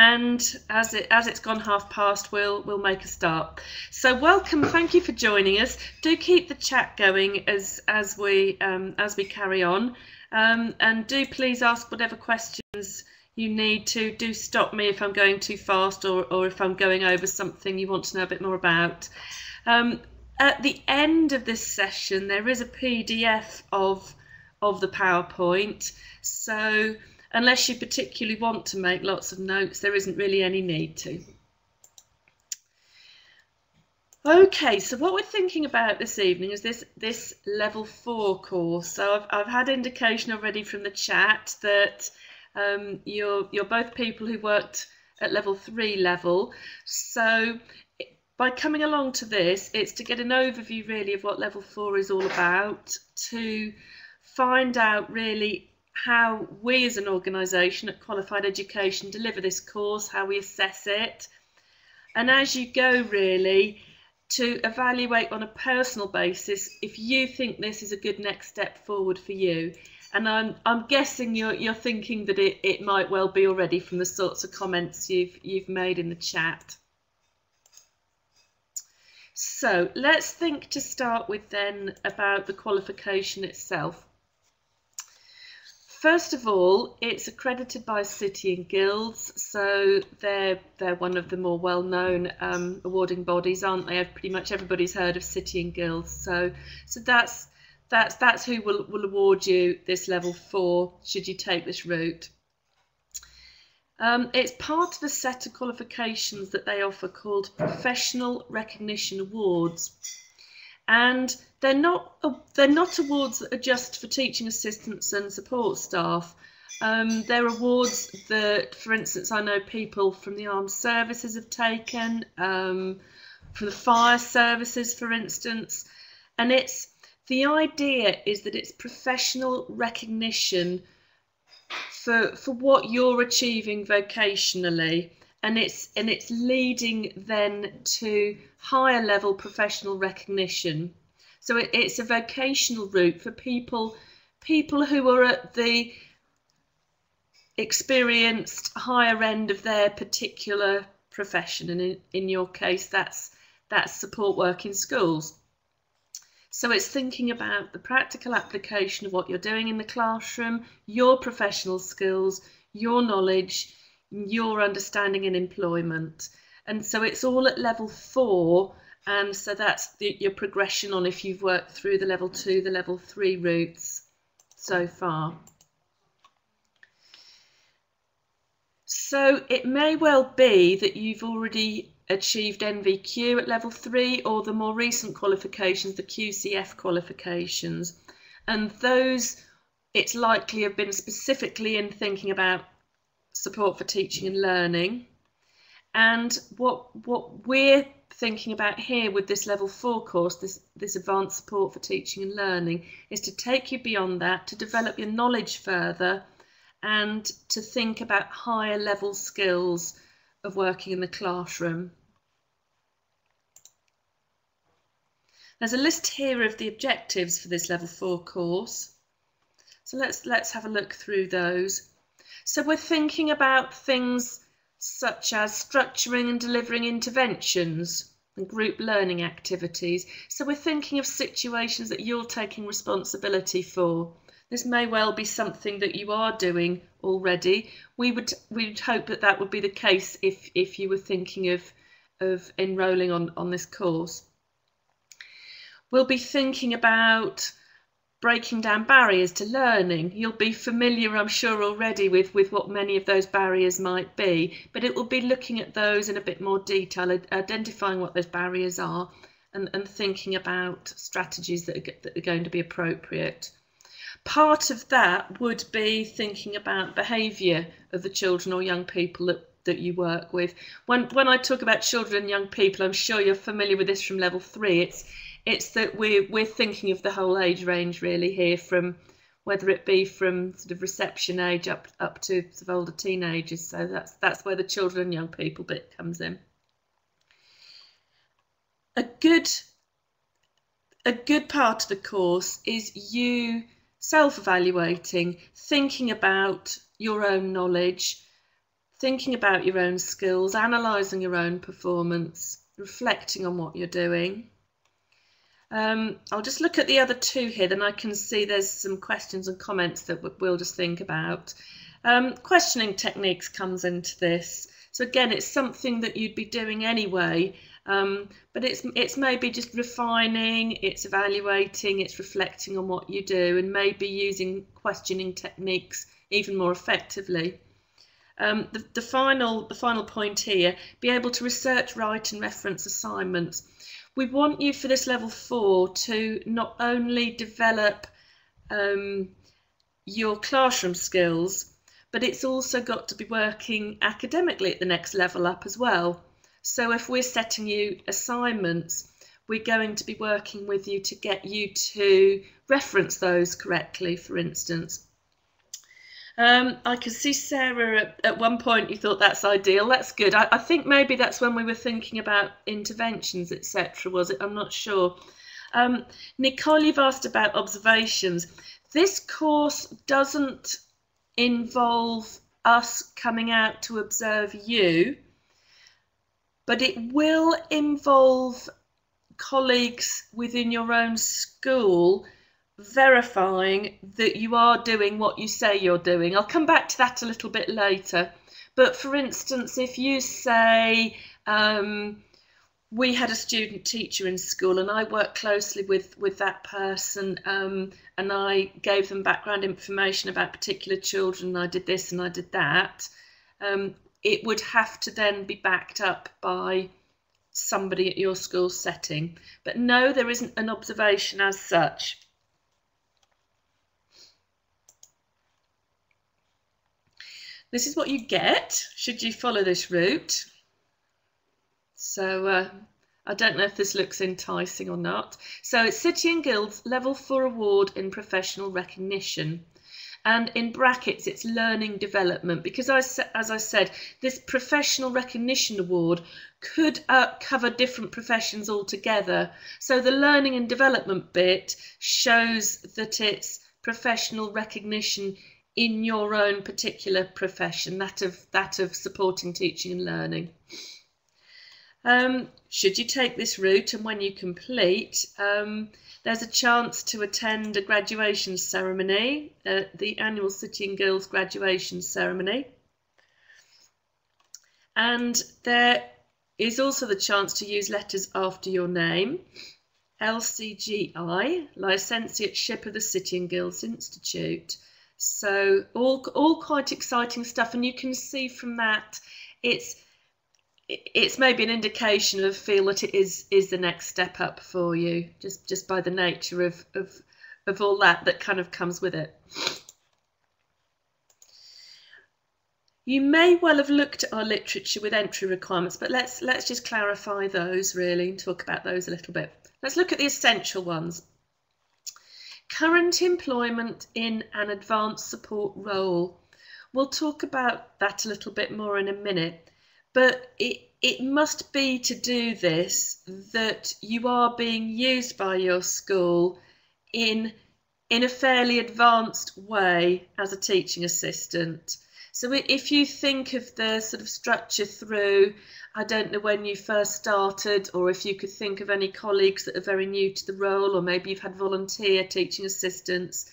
and as it's gone 1:30, we'll make a start. So welcome, thank you for joining us. Do keep the chat going as we carry on, and do please ask whatever questions you need to. Do stop me if I'm going too fast or if I'm going over something you want to know a bit more about. At the end of this session, there is a PDF of the PowerPoint, so unless you particularly want to make lots of notes, there isn't really any need to. Okay, so what we're thinking about this evening is this level 4 course. So I've had indication already from the chat that you're both people who worked at level 3 level. So by coming along to this, it's to get an overview really of what level 4 is all about, to find out really how we as an organisation at Qualified Education deliver this course, how we assess it, and as you go really to evaluate on a personal basis if you think this is a good next step forward for you. And I'm guessing you're thinking that it might well be already from the sorts of comments you've made in the chat. So let's think to start with then about the qualification itself. First of all, it's accredited by City and Guilds, so they're one of the more well-known awarding bodies, aren't they? Pretty much everybody's heard of City and Guilds, so that's who will award you this level 4 should you take this route. It's part of a set of qualifications that they offer called Professional Recognition Awards, and they're not awards that are just for teaching assistants and support staff. They're awards that, for instance, I know people from the armed services have taken, from the fire services, for instance, and the idea is that it's professional recognition for what you're achieving vocationally, and it's leading then to higher level professional recognition. So it's a vocational route for people who are at the experienced higher end of their particular profession, and in your case that's support work in schools. So it's thinking about the practical application of what you're doing in the classroom, your professional skills, your knowledge, your understanding in employment. And so it's all at level 4, and so that's your progression on if you've worked through the level 2, the level 3 routes so far. So it may well be that you've already achieved NVQ at level 3, or the more recent qualifications, the QCF qualifications, and those it's likely have been specifically in thinking about support for teaching and learning. And what we're thinking about here with this level 4 course, this advanced support for teaching and learning, is to take you beyond that, to develop your knowledge further, and to think about higher level skills of working in the classroom. There's a list here of the objectives for this level 4 course. So let's have a look through those. So we're thinking about things such as structuring and delivering interventions and group learning activities. So we're thinking of situations that you're taking responsibility for. This may well be something that you are doing already. We'd hope that would be the case if you were thinking of enrolling on this course. We'll be thinking about breaking down barriers to learning. You'll be familiar, I'm sure, already with what many of those barriers might be, but it will be looking at those in a bit more detail, identifying what those barriers are, and thinking about strategies that are going to be appropriate. Part of that would be thinking about behaviour of the children or young people that you work with. When I talk about children and young people, I'm sure you're familiar with this from level 3. It's that we're thinking of the whole age range really here, from whether it be from sort of reception age up to sort of older teenagers. So that's where the children and young people bit comes in. A good part of the course is you self-evaluating, thinking about your own knowledge, thinking about your own skills, analysing your own performance, reflecting on what you're doing. I'll just look at the other two here, then I can see there's some questions and comments that we'll just think about. Questioning techniques comes into this. So again, it's something that you'd be doing anyway, but it's maybe just refining, it's evaluating, it's reflecting on what you do, and maybe using questioning techniques even more effectively. The final point here, be able to research, write and reference assignments. We want you for this level 4 to not only develop your classroom skills, but it's also got to be working academically at the next level up as well. So if we're setting you assignments, we're going to be working with you to get you to reference those correctly, for instance. I can see Sarah at one point you thought that's ideal. That's good. I think maybe that's when we were thinking about interventions, etc. Was it? I'm not sure. Nicole, you've asked about observations. This course doesn't involve us coming out to observe you, but it will involve colleagues within your own school verifying that you are doing what you say you're doing. I'll come back to that a little bit later. But for instance, if you say, we had a student teacher in school and I worked closely with that person and I gave them background information about particular children, and I did this and I did that, it would have to then be backed up by somebody at your school setting. But no, there isn't an observation as such. This is what you get should you follow this route. So I don't know if this looks enticing or not. So it's City and Guilds Level 4 Award in Professional Recognition. And in brackets, it's learning development, because as I said, this professional recognition award could cover different professions altogether. So the learning and development bit shows that it's professional recognition in your own particular profession, that of supporting teaching and learning. Should you take this route, and when you complete, there's a chance to attend a graduation ceremony, the annual City and Guilds graduation ceremony. And there is also the chance to use letters after your name. LCGI, Licentiateship of the City and Guilds Institute. So all quite exciting stuff, and you can see from that it's maybe an indication of feel that it is the next step up for you, just by the nature of all that kind of comes with it. You may well have looked at our literature with entry requirements, but let's just clarify those really and talk about those a little bit. Let's look at the essential ones. Current employment in an advanced support role. We'll talk about that a little bit more in a minute, but it must be to do this that you are being used by your school in a fairly advanced way as a teaching assistant. So if you think of the sort of structure through, I don't know when you first started, or if you could think of any colleagues that are very new to the role, or maybe you've had volunteer teaching assistants.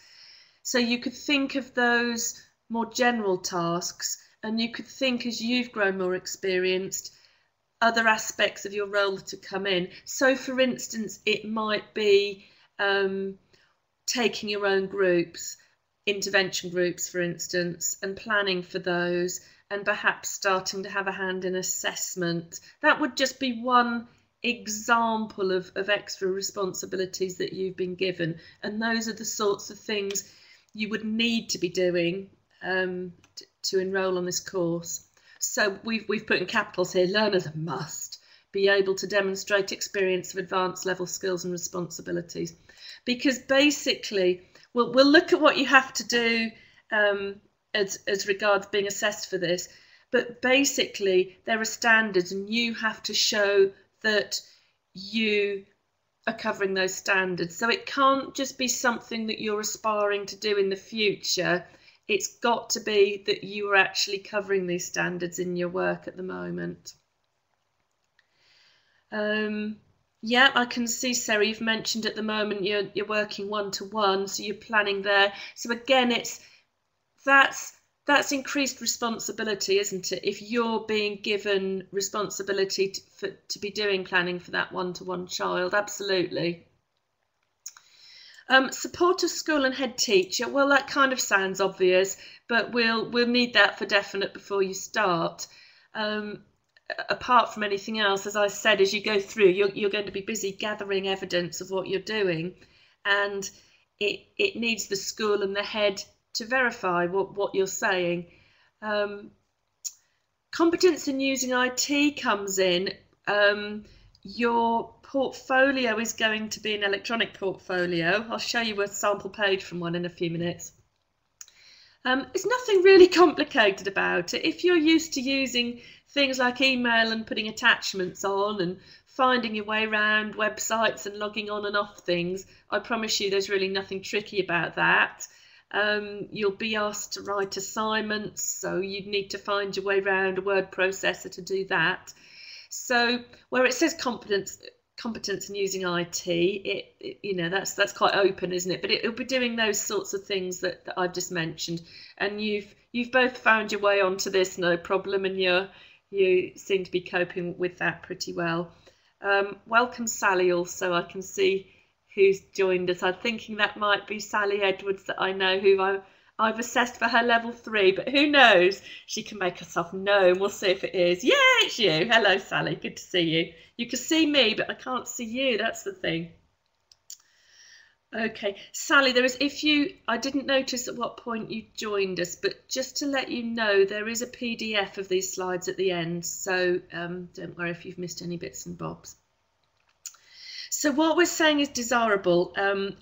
So you could think of those more general tasks, and you could think, as you've grown more experienced, other aspects of your role to come in. So for instance, it might be taking your own groups, intervention groups, for instance, and planning for those, and perhaps starting to have a hand in assessment. That would just be one example of extra responsibilities that you've been given, and those are the sorts of things you would need to be doing to enrol on this course. So we've put in capitals here, learners must be able to demonstrate experience of advanced level skills and responsibilities, because basically we'll look at what you have to do as regards being assessed for this, but basically there are standards and you have to show that you are covering those standards. So it can't just be something that you're aspiring to do in the future. it's got to be that you are actually covering these standards in your work at the moment. Yeah, I can see, Sarah, you've mentioned at the moment you're working one-to-one, so you're planning there. So again, that's increased responsibility, isn't it? If you're being given responsibility to be doing planning for that one-to-one child, absolutely. Support of school and head teacher. Well, that kind of sounds obvious, but we'll need that for definite before you start. Apart from anything else, as I said, as you go through, you're going to be busy gathering evidence of what you're doing, and it needs the school and the head to verify what you're saying. Competence in using IT comes in. Your portfolio is going to be an electronic portfolio. I'll show you a sample page from one in a few minutes. There's nothing really complicated about it. If you're used to using things like email and putting attachments on and finding your way around websites and logging on and off things, I promise you there's really nothing tricky about that. You'll be asked to write assignments, so you'd need to find your way around a word processor to do that. So where it says competence in using IT, you know, that's quite open, isn't it? But it'll be doing those sorts of things that I've just mentioned, and you've both found your way onto this no problem, and you seem to be coping with that pretty well. Welcome, Sally. Also, I can see who's joined us. I'm thinking that might be Sally Edwards that I know, who I've assessed for her level 3, but who knows? She can make herself known. We'll see if it is. Yeah, it's you. Hello, Sally. Good to see you. You can see me, but I can't see you. That's the thing. Okay, Sally, I didn't notice at what point you joined us, but just to let you know, there is a PDF of these slides at the end, so don't worry if you've missed any bits and bobs. So what we're saying is desirable,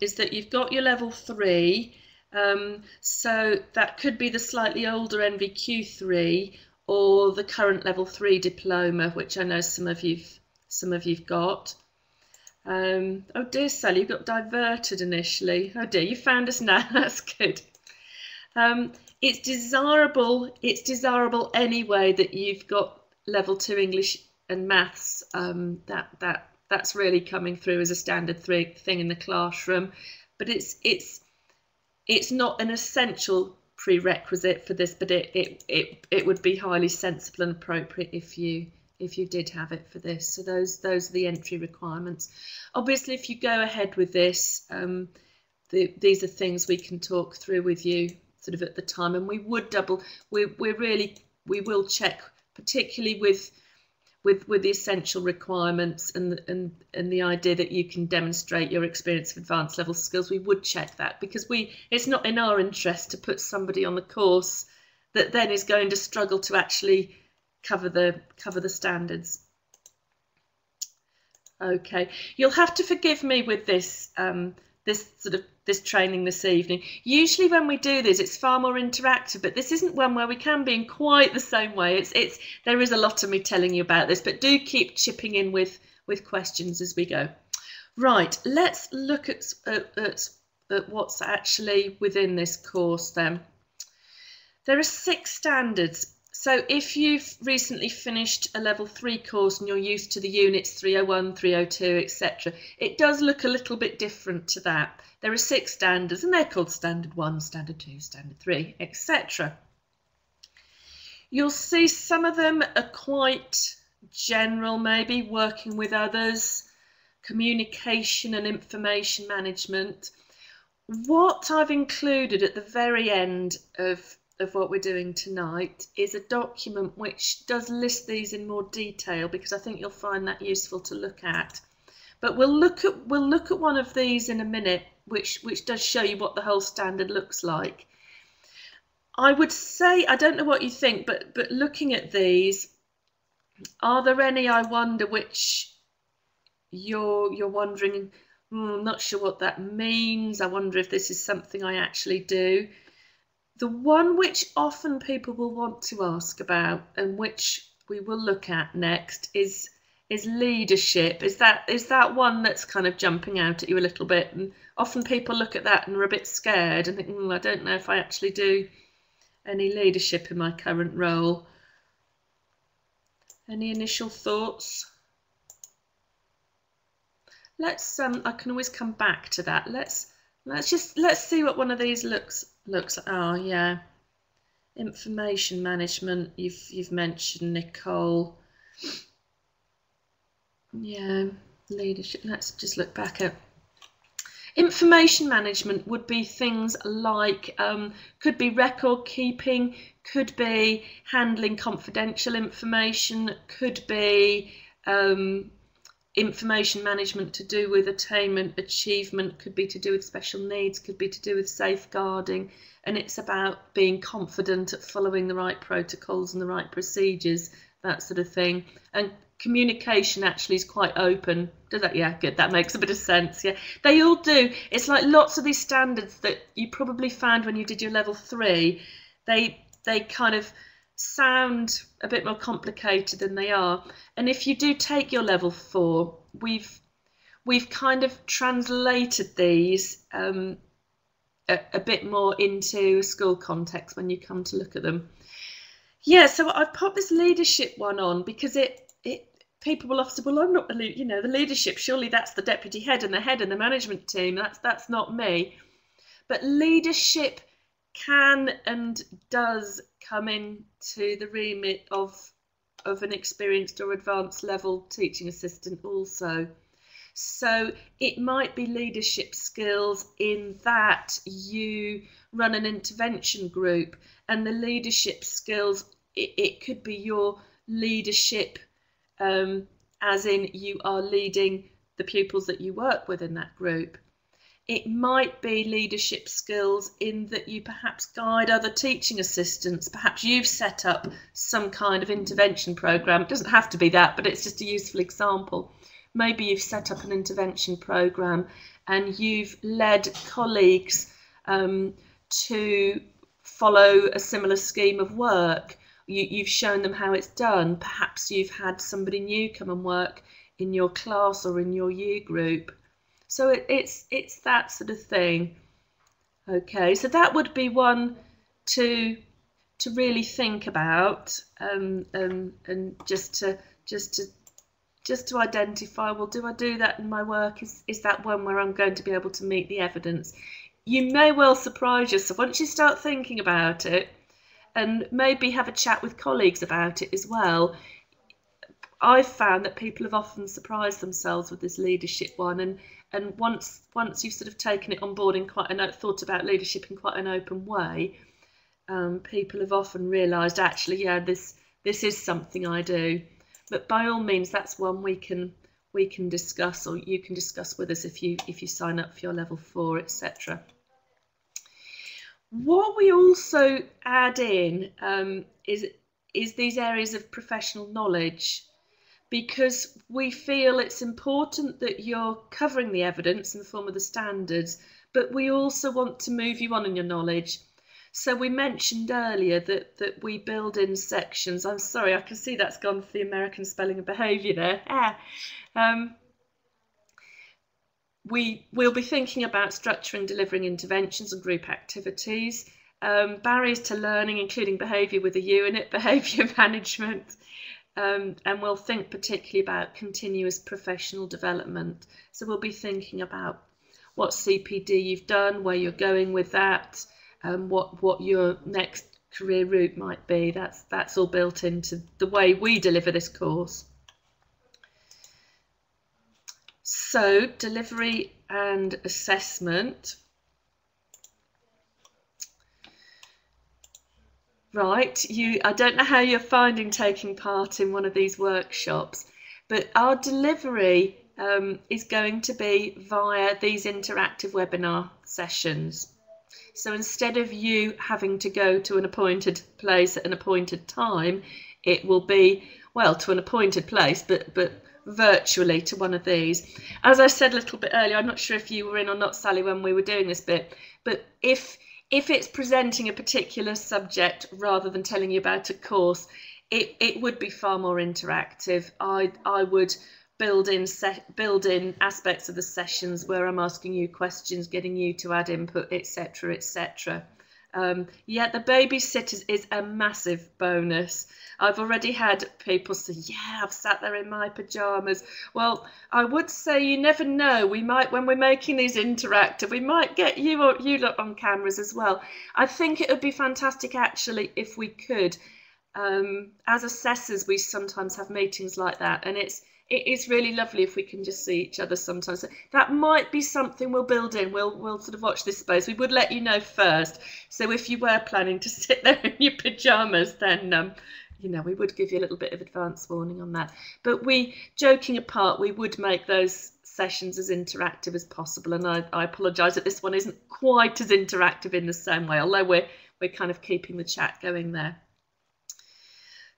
is that you've got your level 3, so that could be the slightly older NVQ3 or the current level 3 diploma, which I know some of you've got. Oh dear, Sally, you got diverted initially. Oh dear, you found us now. That's good. It's desirable anyway that you've got level 2 English and maths. That's really coming through as a standard 3 thing in the classroom, but it's not an essential prerequisite for this, but it would be highly sensible and appropriate if you did have it for this. So those are the entry requirements. Obviously, if you go ahead with this, these are things we can talk through with you sort of at the time, and we will check, particularly with the essential requirements and the idea that you can demonstrate your experience of advanced level skills. We would check that, because it's not in our interest to put somebody on the course that then is going to struggle to actually cover the standards. Okay, you'll have to forgive me with this this training this evening. Usually when we do this, it's far more interactive, but this isn't one where we can be in quite the same way. There is a lot of me telling you about this, but do keep chipping in with questions as we go. Right, let's look at what's actually within this course then. There are 6 standards. So if you've recently finished a level 3 course and you're used to the units 301, 302, etc., it does look a little bit different to that. There are 6 standards, and they're called Standard 1, Standard 2, Standard 3, etc. You'll see some of them are quite general, maybe working with others, communication and information management. What I've included at the very end of what we're doing tonight is a document which does list these in more detail, because I think you'll find that useful to look at. But we'll look at one of these in a minute, which does show you what the whole standard looks like. I would say, I don't know what you think, but looking at these, are there any, I wonder, which you're wondering, I'm not sure what that means, I wonder if this is something I actually do. The one which often people will want to ask about, and which we will look at next, is leadership. Is that one that's kind of jumping out at you a little bit? And often people look at that and are a bit scared and think, I don't know if I actually do any leadership in my current role? Any initial thoughts? Let's I can always come back to that. Let's see what one of these looks. Oh yeah, information management. You've mentioned, Nicole. Yeah, leadership. Let's just look back at information management. Would be things like could be record keeping, could be handling confidential information, could be information management to do with attainment, achievement, could be to do with special needs, could be to do with safeguarding, and it's about being confident at following the right protocols and the right procedures, that sort of thing. And communication actually is quite open. Does that? Yeah, good. That makes a bit of sense. Yeah, they all do. It's like lots of these standards that you probably found when you did your level 3. They kind of sound a bit more complicated than they are. And if you do take your level 4, we've kind of translated these a bit more into a school context when you come to look at them. Yeah, so I've popped this leadership one on because people will often say, well, I'm not the leadership, surely that's the deputy head and the management team. That's not me. But leadership can and does come into the remit of an experienced or advanced level teaching assistant also. So it might be leadership skills in that you run an intervention group, and the leadership skills, it could be your leadership as in you are leading the pupils that you work with in that group. It might be leadership skills in that you perhaps guide other teaching assistants. Perhaps you've set up some kind of intervention program. It doesn't have to be that, but it's just a useful example. Maybe you've set up an intervention program and you've led colleagues to follow a similar scheme of work. You've shown them how it's done. Perhaps you've had somebody new come and work in your class or in your year group. So it's that sort of thing. Okay, so that would be one to really think about, and just to identify, well, do I do that in my work? Is that one where I'm going to be able to meet the evidence? You may well surprise yourself once you start thinking about it, and maybe have a chat with colleagues about it as well. I've found that people have often surprised themselves with this leadership one, and once you've sort of taken it on board in thought about leadership in quite an open way, people have often realised, actually, yeah, this is something I do. But by all means, that's one we can discuss, or you can discuss with us if you sign up for your level 4, etc. What we also add in is these areas of professional knowledge, because we feel it's important that you're covering the evidence in the form of the standards, but we also want to move you on in your knowledge. So we mentioned earlier that we build in sections. I'm sorry, I can see that's gone for the American spelling of behaviour there. We'll be thinking about structuring, delivering interventions and group activities, barriers to learning, including behaviour with a unit, behaviour management, and we'll think particularly about continuous professional development. So we'll be thinking about what CPD you've done, where you're going with that, what your next career route might be. That's all built into the way we deliver this course. So delivery and assessment. Right, I don't know how you're finding taking part in one of these workshops, but our delivery is going to be via these interactive webinar sessions. So instead of you having to go to an appointed place at an appointed time, it will be, well, to an appointed place, but virtually to one of these. As I said a little bit earlier, I'm not sure if you were in or not, Sally, when we were doing this bit, but if it's presenting a particular subject rather than telling you about a course, it would be far more interactive. I would build in aspects of the sessions where I'm asking you questions, getting you to add input, etc., etc. Yeah, the babysitters is a massive bonus. I've already had people say, yeah, I've sat there in my pajamas. Well, I would say you never know. We might, when we're making these interactive, we might get you lot on cameras as well. I think it would be fantastic actually if we could. As assessors, we sometimes have meetings like that, and it is really lovely if we can just see each other sometimes. So that might be something we'll build in. We'll sort of watch this space. We would let you know first. So if you were planning to sit there in your pajamas, then you know, we would give you a little bit of advance warning on that. But joking apart, we would make those sessions as interactive as possible. And I apologise that this one isn't quite as interactive in the same way, although we're kind of keeping the chat going there.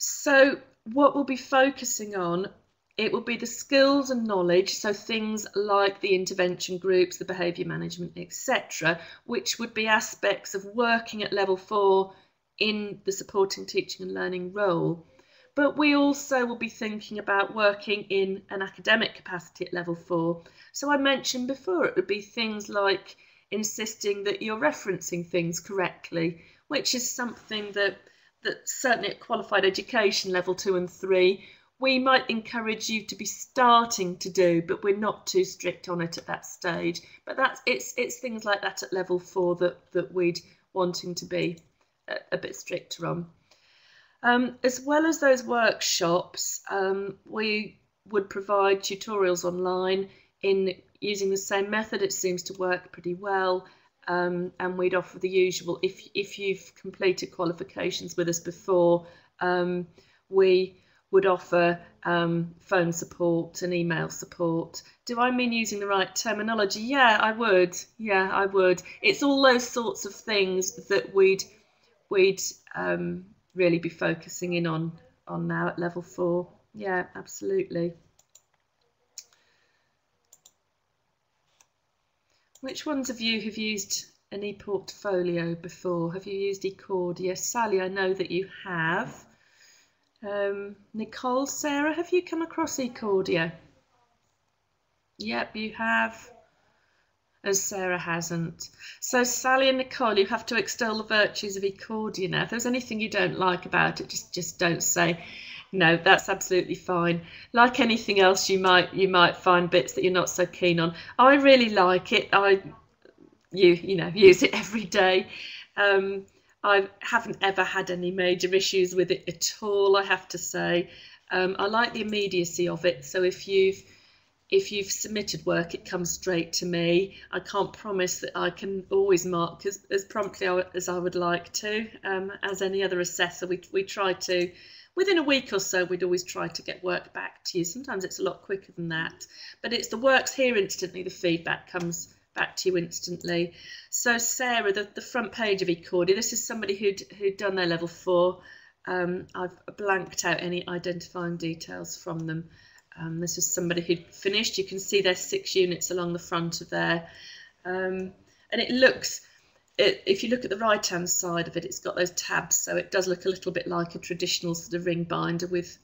So what we'll be focusing on, it will be the skills and knowledge, so things like the intervention groups, the behaviour management, etc., which would be aspects of working at level 4 in the supporting teaching and learning role. But we also will be thinking about working in an academic capacity at level 4. So I mentioned before, it would be things like insisting that you're referencing things correctly, which is something that certainly at qualified education level 2 and 3, we might encourage you to be starting to do, but we're not too strict on it at that stage. But it's things like that at level 4 that we'd wanting to be a bit stricter on. As well as those workshops, we would provide tutorials online in using the same method. It seems to work pretty well. And we'd offer the usual, if you've completed qualifications with us before, we would offer phone support and email support. Do I mean using the right terminology? Yeah, I would. Yeah, I would. It's all those sorts of things that we'd really be focusing in on now at level 4. Yeah, absolutely. Which ones of you have used an e-portfolio before? Have you used eCordia? Sally, I know that you have. Nicole, Sarah, have you come across eCordia? Yep, you have. And Sarah hasn't. So Sally and Nicole, you have to extol the virtues of eCordia now. If there's anything you don't like about it, just don't say. No, that's absolutely fine. Like anything else, you might find bits that you're not so keen on. I really like it. You know, use it every day. I haven't ever had any major issues with it at all, I have to say. I like the immediacy of it. So if you've submitted work, it comes straight to me. I can't promise that I can always mark as promptly as I would like to. As any other assessor, we try to, within a week or so, we'd always try to get work back to you. Sometimes it's a lot quicker than that, but it's the work's here instantly, the feedback comes back to you instantly. So Sarah, the front page of eCordia, this is somebody who'd done their level 4. I've blanked out any identifying details from them. This is somebody who'd finished. You can see there's 6 units along the front of there. And it looks, if you look at the right hand side of it, it's got those tabs, so it does look a little bit like a traditional sort of ring binder with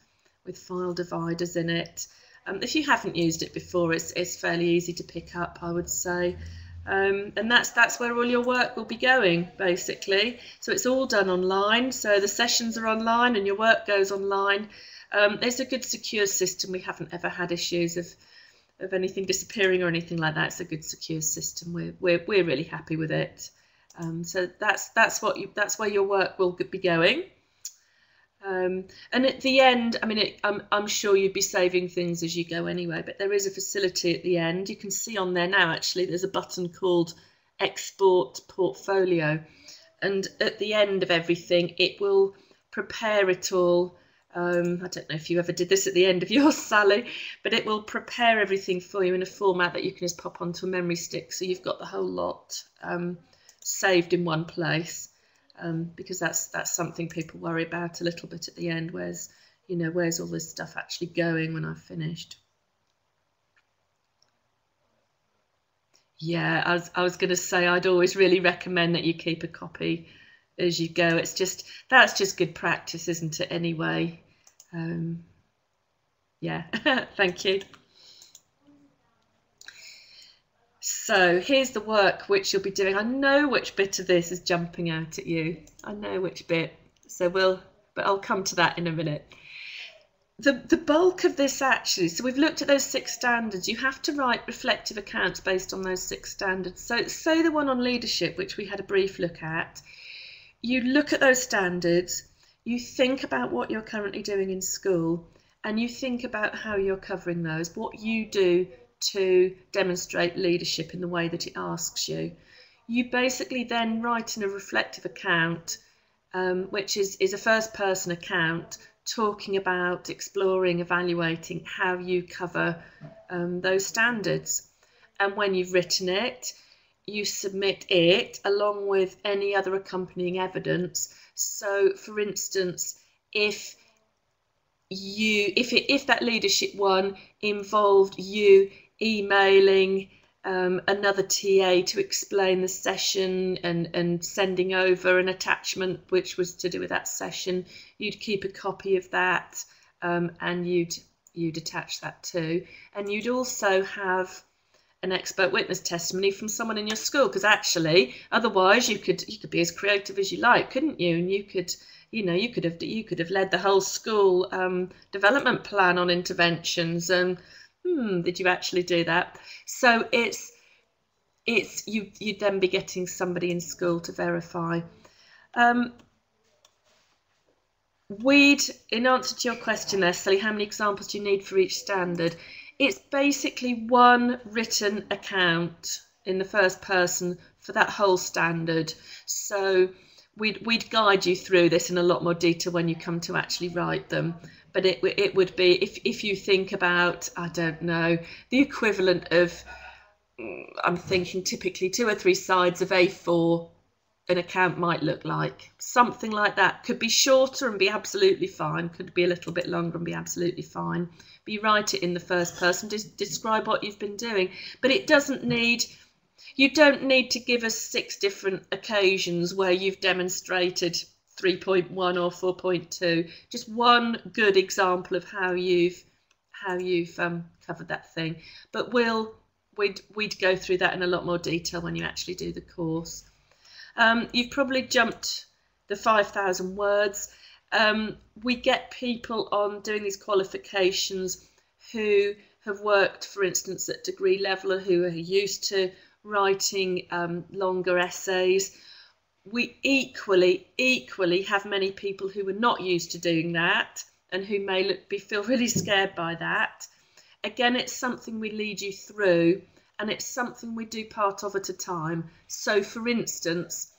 file dividers in it. If you haven't used it before, it's fairly easy to pick up, I would say. And that's where all your work will be going, basically. So it's all done online, so the sessions are online and your work goes online. It's a good secure system. We haven't ever had issues of anything disappearing or anything like that. It's a good secure system. We're really happy with it. So that's where your work will be going. And at the end, I mean, I'm sure you'd be saving things as you go anyway, but there is a facility at the end. You can see on there now, actually, there's a button called Export Portfolio. And at the end of everything, it will prepare it all. I don't know if you ever did this at the end of yours, Sally, but it will prepare everything for you in a format that you can just pop onto a memory stick. So you've got the whole lot saved in one place. Because that's something people worry about a little bit at the end. Where's all this stuff actually going when I've finished? Yeah, I was going to say I'd always really recommend that you keep a copy as you go. That's just good practice, isn't it? Anyway, yeah, thank you. So here's the work which you'll be doing. I know which bit of this is jumping out at you. I know which bit. So but I'll come to that in a minute. The bulk of this actually, so we've looked at those 6 standards. You have to write reflective accounts based on those 6 standards. So the one on leadership, which we had a brief look at, you look at those standards, you think about what you're currently doing in school, and you think about how you're covering those, what you do to demonstrate leadership in the way that it asks you. You basically then write in a reflective account, which is a first person account, talking about, exploring, evaluating how you cover those standards. And when you've written it, you submit it along with any other accompanying evidence. So for instance, if that leadership one involved you emailing another TA to explain the session and sending over an attachment which was to do with that session, you'd keep a copy of that and you'd attach that too. And you'd also have an expert witness testimony from someone in your school, because actually otherwise you could be as creative as you like, couldn't you? And you could have led the whole school development plan on interventions, and did you actually do that? So you'd then be getting somebody in school to verify. In answer to your question there, Sally, how many examples do you need for each standard? It's basically one written account in the first person for that whole standard. So we'd guide you through this in a lot more detail when you come to actually write them. But it would be, if you think about, I don't know, the equivalent of, I'm thinking typically 2 or 3 sides of A4 an account might look like. Something like that. Could be shorter and be absolutely fine. Could be a little bit longer and be absolutely fine. But you write it in the first person, describe what you've been doing. But it doesn't need, you don't need to give us 6 different occasions where you've demonstrated 3.1 or 4.2. Just one good example of how you've covered that thing. But we'd go through that in a lot more detail when you actually do the course. You've probably jumped the 5,000 words. We get people on doing these qualifications who have worked, for instance, at degree level, or who are used to writing longer essays. We equally have many people who are not used to doing that and who may feel really scared by that. Again, it's something we lead you through, and it's something we do part of at a time. So for instance,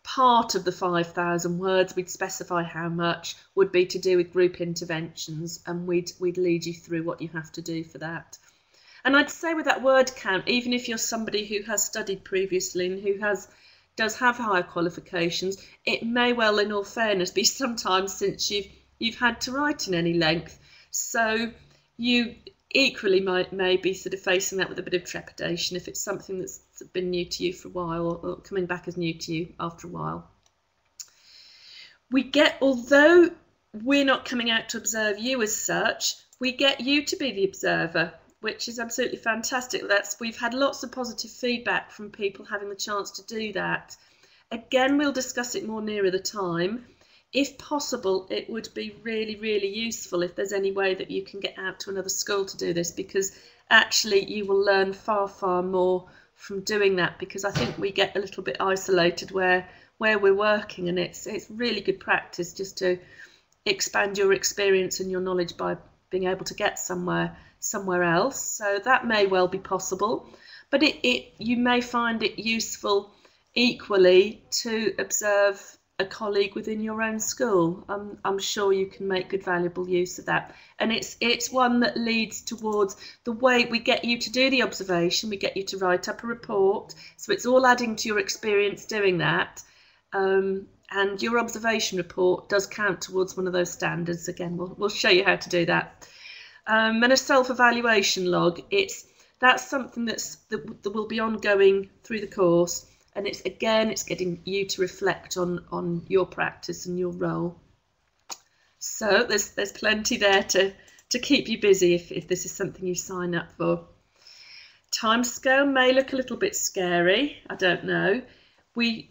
part of the 5,000 words, we'd specify how much, would be to do with group interventions, and we'd lead you through what you have to do for that. And I'd say with that word count, even if you're somebody who has studied previously and who does have higher qualifications, it may well, in all fairness, be sometimes since you've had to write in any length. So you equally may be sort of facing that with a bit of trepidation if it's something that's been new to you for a while, or coming back as new to you after a while. Although we're not coming out to observe you as such, we get you to be the observer, which is absolutely fantastic. We've had lots of positive feedback from people having the chance to do that. Again, we'll discuss it more nearer the time. If possible, it would be really, really useful if there's any way that you can get out to another school to do this, because actually you will learn far, far more from doing that, because I think we get a little bit isolated where we're working, and it's really good practice just to expand your experience and your knowledge by being able to get somewhere else. So that may well be possible, but you may find it useful equally to observe a colleague within your own school. I'm sure you can make good, valuable use of that. And it's one that leads towards the way we get you to do the observation, we get you to write up a report. So it's all adding to your experience doing that. And your observation report does count towards one of those standards. Again, we'll show you how to do that. And a self-evaluation log, that's something that will be ongoing through the course. And it's getting you to reflect on your practice and your role. So there's plenty there to keep you busy if this is something you sign up for. Timescale may look a little bit scary, I don't know. We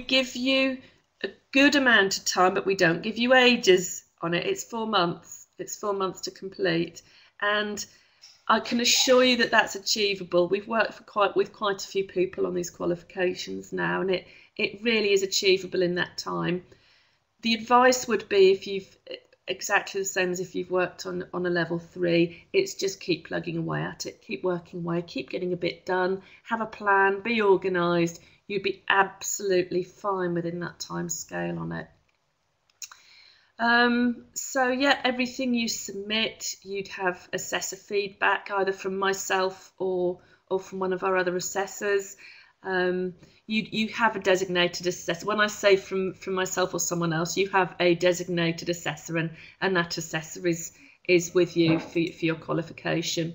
give you a good amount of time, but we don't give you ages on it. It's 4 months. It's 4 months to complete. And I can assure you that that's achievable. We've worked with quite a few people on these qualifications now, and it really is achievable in that time. The advice would be, if you've exactly the same as if you've worked on a level 3, it's just keep plugging away at it, keep working away, keep getting a bit done, have a plan, be organised. You'd be absolutely fine within that time scale on it. So yeah, everything you submit, you'd have assessor feedback either from myself or from one of our other assessors. You have a designated assessor. When I say from myself or someone else, you have a designated assessor, and that assessor is with you for your qualification.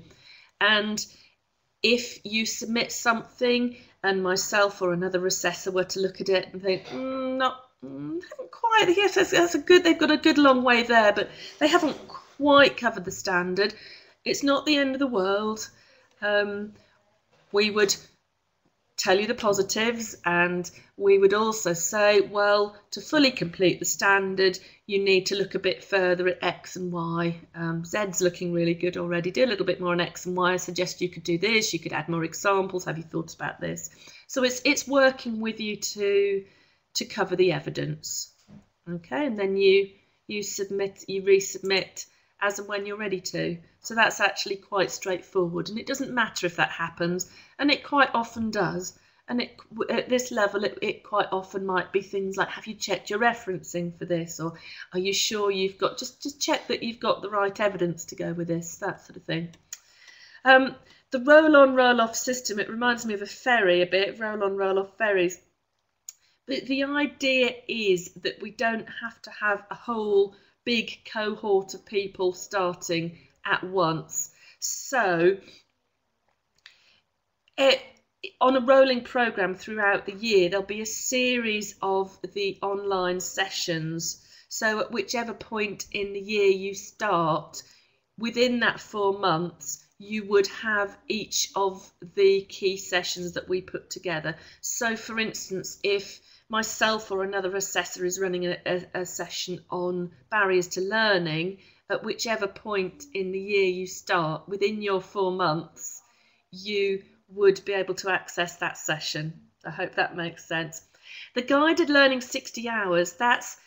And if you submit something and myself or another assessor were to look at it and think, haven't quite, yes, that's a good, they've got a good long way there, but they haven't quite covered the standard, it's not the end of the world. We would tell you the positives, and we would also say, well, to fully complete the standard, you need to look a bit further at X and Y. Z's looking really good already. Do a little bit more on X and Y. I suggest you could do this. You could add more examples. Have you thought about this? So it's working with you to cover the evidence. Okay, and then you resubmit as and when you're ready to. So that's actually quite straightforward, and it doesn't matter if that happens, and it quite often does. And at this level, it quite often might be things like, have you checked your referencing for this? Or are you sure you've got, just check that you've got the right evidence to go with this, that sort of thing. The roll-on, roll-off system, it reminds me of a ferry a bit, roll-on, roll-off ferries. But the idea is that we don't have to have a whole big cohort of people starting at once. So on a rolling programme throughout the year, there'll be a series of the online sessions. So at whichever point in the year you start, within that 4 months, you would have each of the key sessions that we put together. So for instance, if myself or another assessor is running a session on barriers to learning, at whichever point in the year you start, within your 4 months, you would be able to access that session. I hope that makes sense. The guided learning 60 hours, that's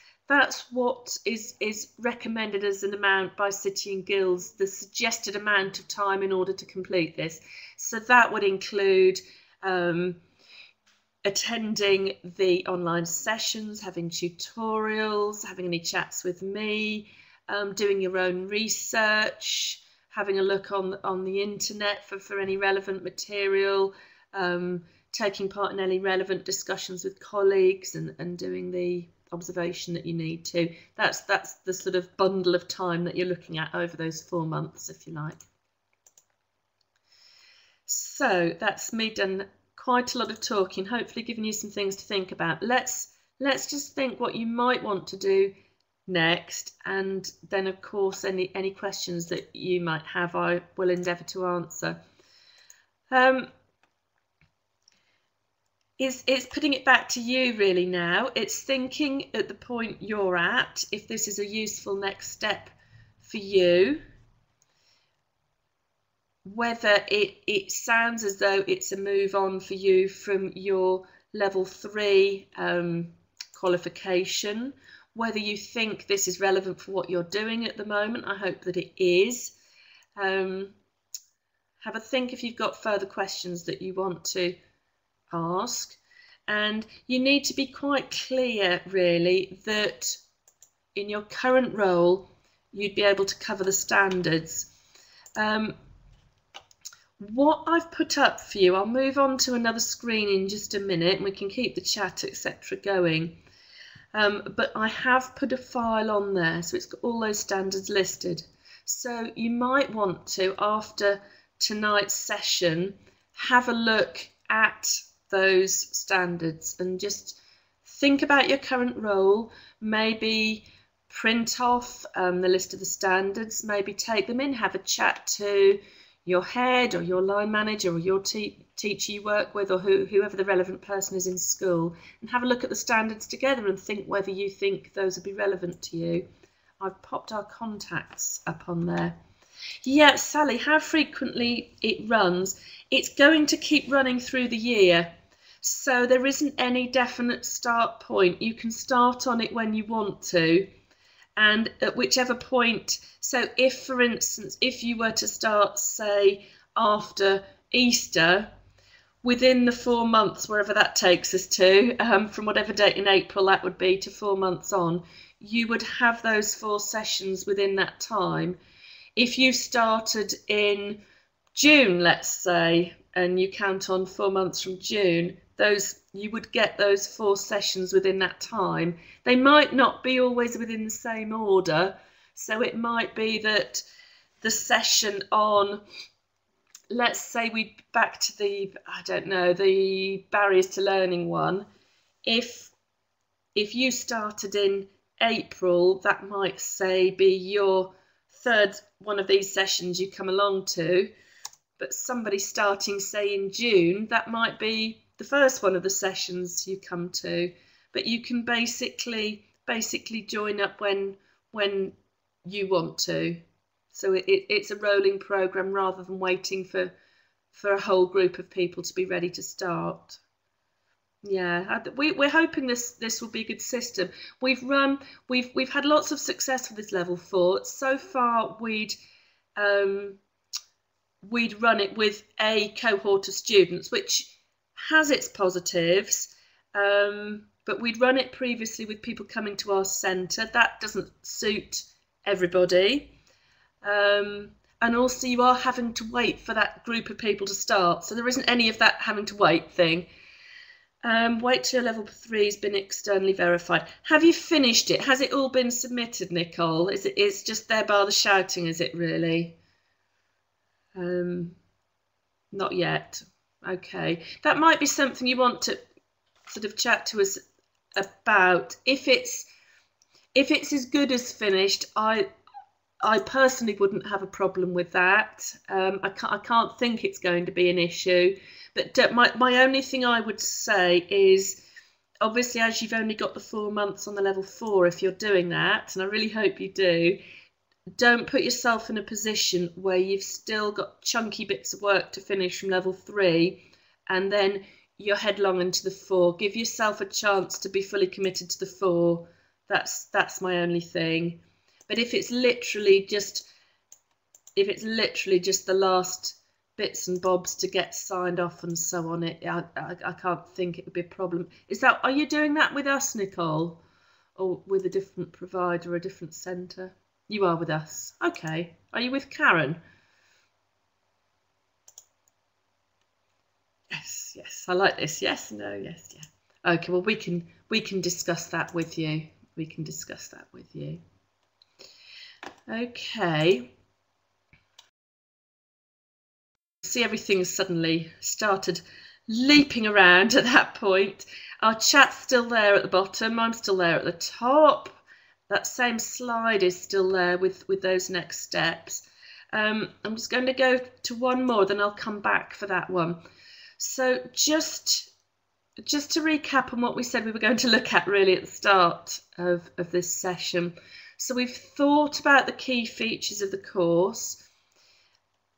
what is recommended as an amount by City and Guilds, the suggested amount of time in order to complete this. So that would include attending the online sessions, having tutorials, having any chats with me, doing your own research, having a look on the internet for any relevant material, taking part in any relevant discussions with colleagues, and doing the observation that you need to. That's the sort of bundle of time that you're looking at over those 4 months, if you like. So that's me done quite a lot of talking, hopefully giving you some things to think about. Let's just think what you might want to do next, and then of course any questions that you might have I will endeavour to answer. It's putting it back to you really now. It's thinking at the point you're at, if this is a useful next step for you, whether it sounds as though it's a move on for you from your level 3 qualification, whether you think this is relevant for what you're doing at the moment. I hope that it is. Have a think if you've got further questions that you want to ask, and you need to be quite clear really that in your current role you'd be able to cover the standards. What I've put up for you, I'll move on to another screen in just a minute and we can keep the chat etc going, but I have put a file on there, so it's got all those standards listed. So you might want to, after tonight's session, have a look at those standards and just think about your current role, maybe print off the list of the standards, maybe take them in, have a chat to your head or your line manager or your teacher you work with, or whoever the relevant person is in school, and have a look at the standards together and think whether you think those would be relevant to you. I've popped our contacts up on there. Yeah, Sally, how frequently it runs? It's going to keep running through the year. So there isn't any definite start point. You can start on it when you want to. And at whichever point, so if, for instance, if you were to start, say, after Easter, within the 4 months, wherever that takes us to, from whatever date in April that would be to 4 months on, you would have those 4 sessions within that time. If you started in June, let's say, and you count on 4 months from June, you would get those 4 sessions within that time. They might not be always within the same order, so it might be that the session on, let's say we back to the, I don't know, the barriers to learning one. If you started in April, that might, say, be your 3rd one of these sessions you come along to, but somebody starting, say, in June, that might be the 1st one of the sessions you come to. But you can basically join up when you want to. So it's a rolling program rather than waiting for a whole group of people to be ready to start. Yeah, we're hoping this will be a good system. We've had lots of success with this level 4. So far, we'd run it with a cohort of students, which has its positives. But we'd run it previously with people coming to our centre. That doesn't suit everybody. And also you are having to wait for that group of people to start. So there isn't any of that having to wait thing. Wait till level 3 has been externally verified. Have you finished it? Has it all been submitted, Nicole? It's just there by the shouting, is it really? Not yet. Okay. That might be something you want to sort of chat to us about. If it's as good as finished, I personally wouldn't have a problem with that. I can't think it's going to be an issue. But my only thing I would say is, obviously, as you've only got the 4 months on the level 4, if you're doing that, and I really hope you do, don't put yourself in a position where you've still got chunky bits of work to finish from level 3, and then you're headlong into the 4. Give yourself a chance to be fully committed to the 4. That's my only thing. But if it's literally just the last bits and bobs to get signed off and so on, I can't think it would be a problem. Are you doing that with us, Nicole, or with a different provider or a different centre? You are with us. Okay. Are you with Karen? Yes. I like this. Yes, no, yes, yeah. Okay. Well, we can discuss that with you. Okay. See, everything suddenly started leaping around at that point. Our chat's still there at the bottom. I'm still there at the top. That same slide is still there with those next steps. I'm just going to go to one more, then I'll come back for that one. So just to recap on what we said we were going to look at really at the start of this session. So we've thought about the key features of the course.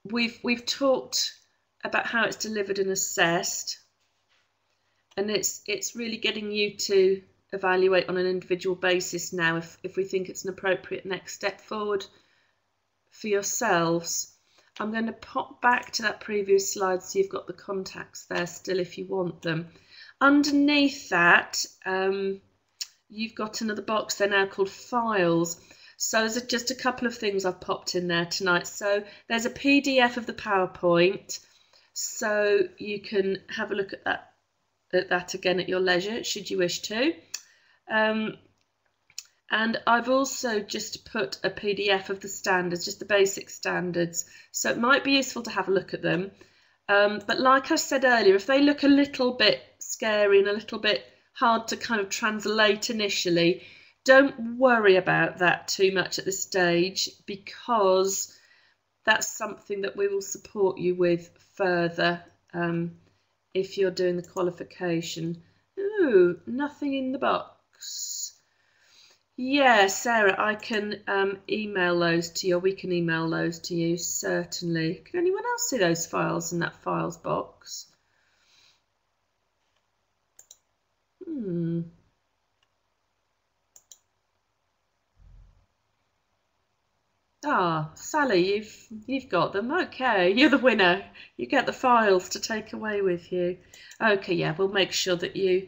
We've talked about how it's delivered and assessed, and it's really getting you to evaluate on an individual basis now if we think it's an appropriate next step forward for yourselves. I'm going to pop back to that previous slide so you've got the contacts there still if you want them. Underneath that, you've got another box there now called files. So there's just a couple of things I've popped in there tonight. So there's a PDF of the PowerPoint, so you can have a look at that again at your leisure, should you wish to. And I've also just put a PDF of the standards, just the basic standards. So it might be useful to have a look at them. But like I said earlier, if they look a little bit scary and a little bit hard to kind of translate initially, don't worry about that too much at this stage, because that's something that we will support you with further if you're doing the qualification. Ooh, nothing in the box. Yeah, Sarah, I can email those to you, or we can email those to you, certainly. Can anyone else see those files in that files box? Ah, Sally, you've got them. Okay, you're the winner. You get the files to take away with you. Okay, yeah, we'll make sure that you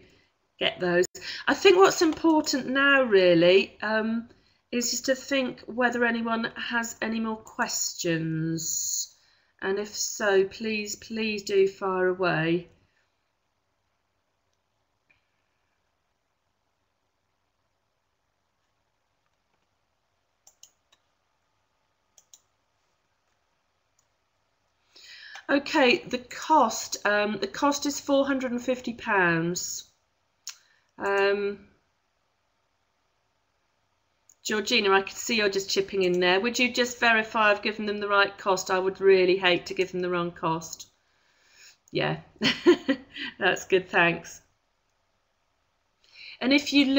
get those. I think what's important now really is just to think whether anyone has any more questions, and if so, please do fire away. Okay, the cost is £450. Georgina, I can see you're just chipping in there. Would you just verify I've given them the right cost? I would really hate to give them the wrong cost. Yeah, that's good, thanks. And if you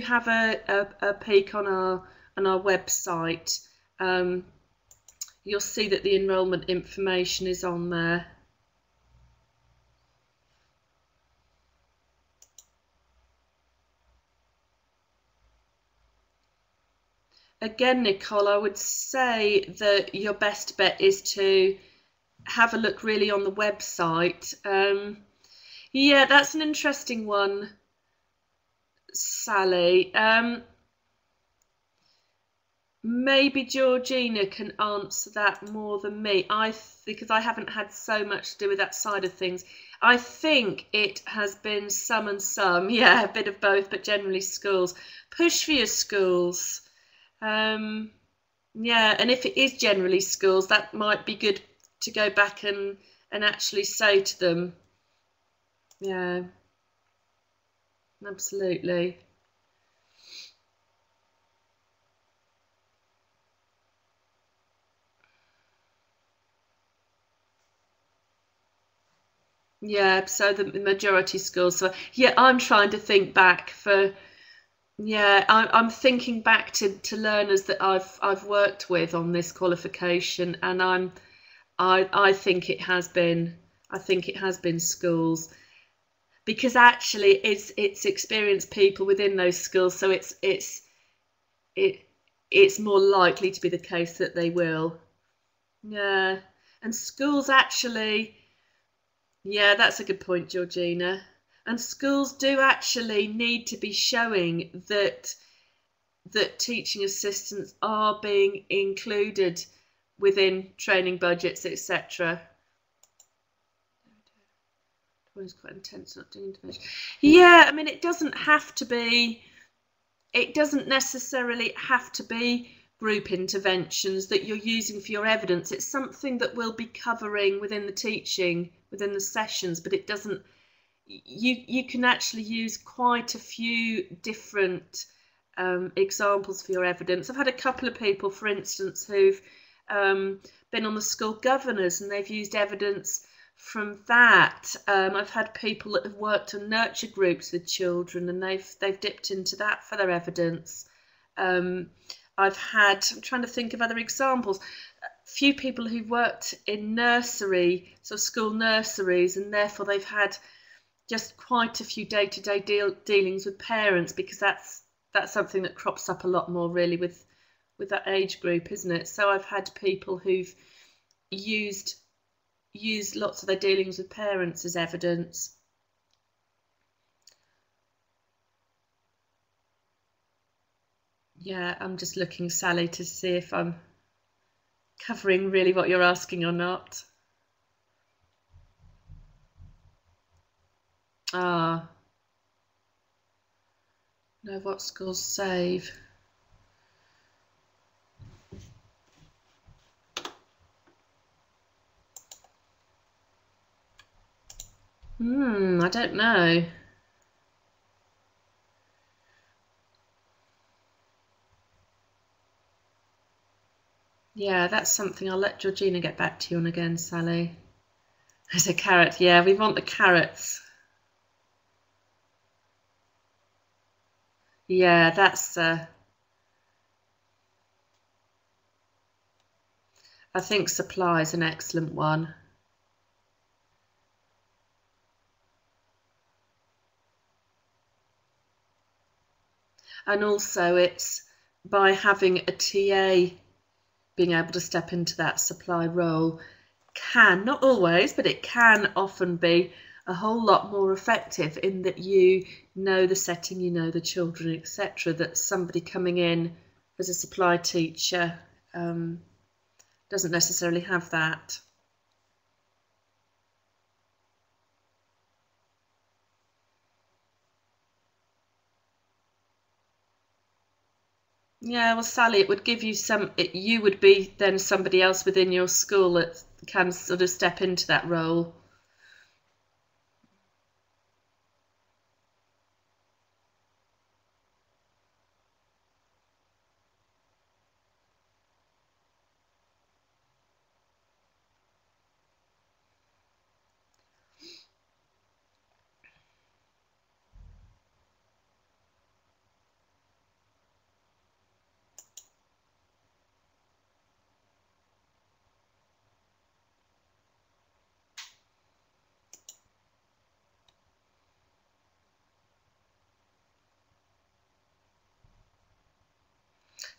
have a peek on our website, you'll see that the enrolment information is on there. Again, Nicole, I would say that your best bet is to have a look really on the website. Yeah, that's an interesting one, Sally. Maybe Georgina can answer that more than me, because I haven't had so much to do with that side of things. I think it has been some and some, yeah, a bit of both, but generally schools. Push for your schools. Yeah, and if it is generally schools, that might be good to go back and actually say to them, yeah, absolutely. Yeah, so the majority schools. So yeah, I'm trying to think back for. Yeah, I'm thinking back to learners that I've worked with on this qualification, and I think it has been schools, because actually it's experienced people within those schools, so it's more likely to be the case that they will. Yeah, and schools actually. Yeah, that's a good point, Georgina. And schools do actually need to be showing that teaching assistants are being included within training budgets, etc. It's quite intense not doing intervention. Yeah, I mean, it doesn't necessarily have to be group interventions that you're using for your evidence. It's something that we'll be covering within the teaching, within the sessions, but it doesn't. You can actually use quite a few different examples for your evidence. I've had a couple of people, for instance, who've been on the school governors, and they've used evidence from that. I've had people that have worked on nurture groups with children, and they've dipped into that for their evidence. I'm trying to think of other examples. A few people who've worked in nursery, so school nurseries, and therefore they've had just quite a few day-to-day dealings with parents, because that's something that crops up a lot more really with that age group, isn't it? So I've had people who've used lots of their dealings with parents as evidence. Yeah, I'm just looking, Sally, to see if I'm covering really what you're asking or not. Ah, no, what schools save? I don't know. Yeah, that's something I'll let Georgina get back to you on again, Sally. There's a carrot. Yeah, we want the carrots. Yeah, that's I think supply is an excellent one. And also it's by having a TA being able to step into that supply role can, not always, but it can often be a whole lot more effective in that you know the setting, you know the children, etc. That somebody coming in as a supply teacher doesn't necessarily have that. Yeah, well, Sally, it would give you you would be then somebody else within your school that can sort of step into that role.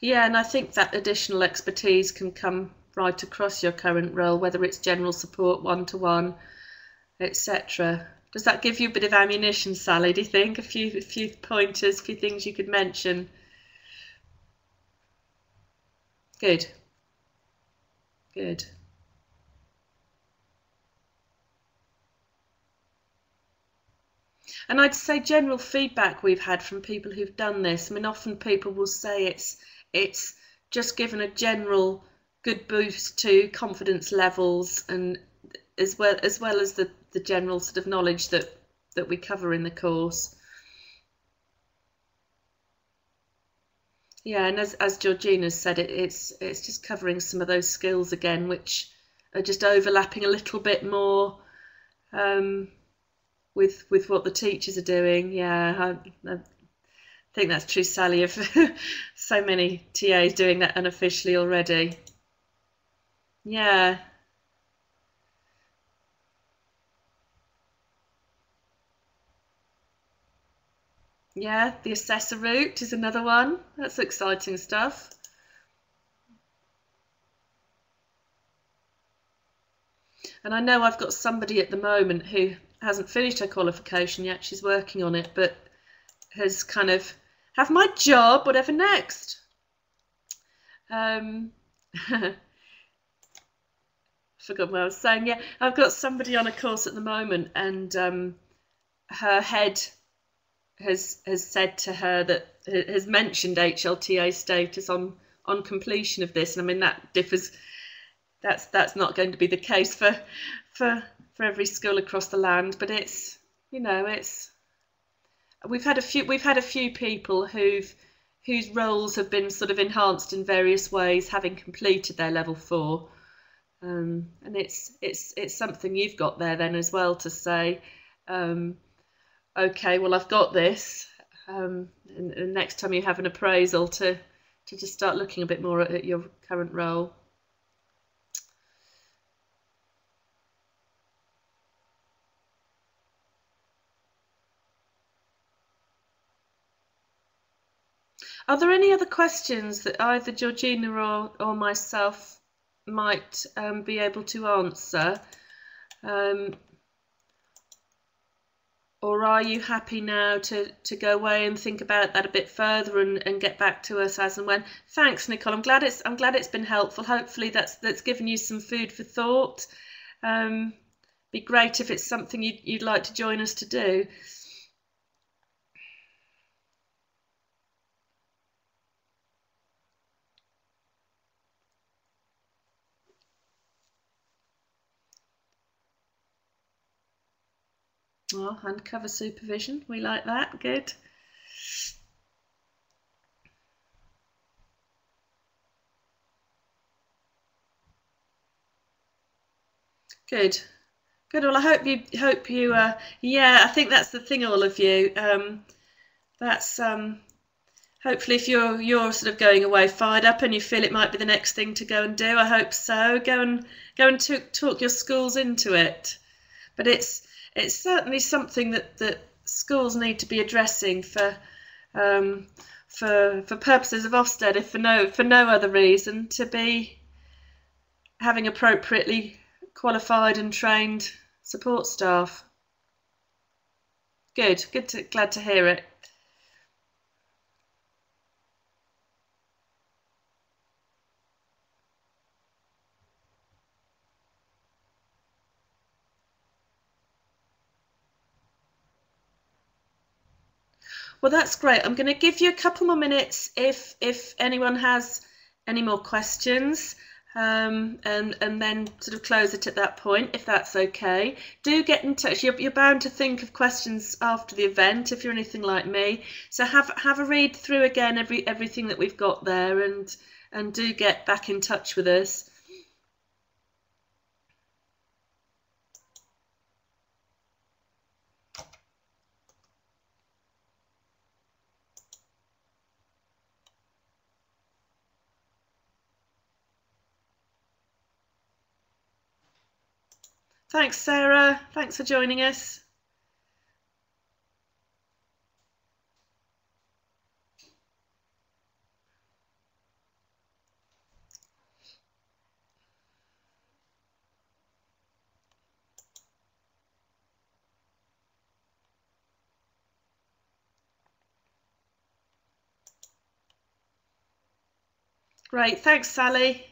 Yeah, and I think that additional expertise can come right across your current role, whether it's general support, one-to-one, etc. Does that give you a bit of ammunition, Sally, do you think? A few pointers, a few things you could mention? Good. Good. And I'd say general feedback we've had from people who've done this. I mean, often people will say it's just given a general good boost to confidence levels, and as well as the general sort of knowledge that we cover in the course. Yeah, and as Georgina said, it's just covering some of those skills again, which are just overlapping a little bit more with what the teachers are doing. Yeah, I think that's true, Sally, of so many TAs doing that unofficially already. Yeah. Yeah, the assessor route is another one. That's exciting stuff. And I know I've got somebody at the moment who hasn't finished her qualification yet. She's working on it, but has kind of have my job, whatever next. Forgot what I was saying. Yeah, I've got somebody on a course at the moment, and her head has said to her that has mentioned HLTA status on completion of this, and I mean that differs. That's not going to be the case for every school across the land, but it's, you know, it's we've had a few people whose roles have been sort of enhanced in various ways, having completed their level 4, and it's something you've got there then as well to say, okay, well I've got this, and next time you have an appraisal to just start looking a bit more at your current role. Are there any other questions that either Georgina or myself might be able to answer? Or are you happy now to go away and think about that a bit further and get back to us as and when? Thanks, Nicole. I'm glad it's been helpful. Hopefully that's given you some food for thought. Be great if it's something you'd like to join us to do. Oh, and cover supervision. We like that. Good. Good. Good. Well, I hope you. Yeah, I think that's the thing, all of you. That's hopefully if you're sort of going away fired up and you feel it might be the next thing to go and do. I hope so. Go and talk your schools into it. But it's certainly something that schools need to be addressing for purposes of Ofsted, if for no other reason, to be having appropriately qualified and trained support staff. Good, glad to hear it. Well, that's great. I'm going to give you a couple more minutes if anyone has any more questions, and then sort of close it at that point, if that's okay. Do get in touch. You're bound to think of questions after the event if you're anything like me. So have a read through again everything that we've got there, and do get back in touch with us. Thanks, Sarah. Thanks for joining us. Great. Thanks, Sally.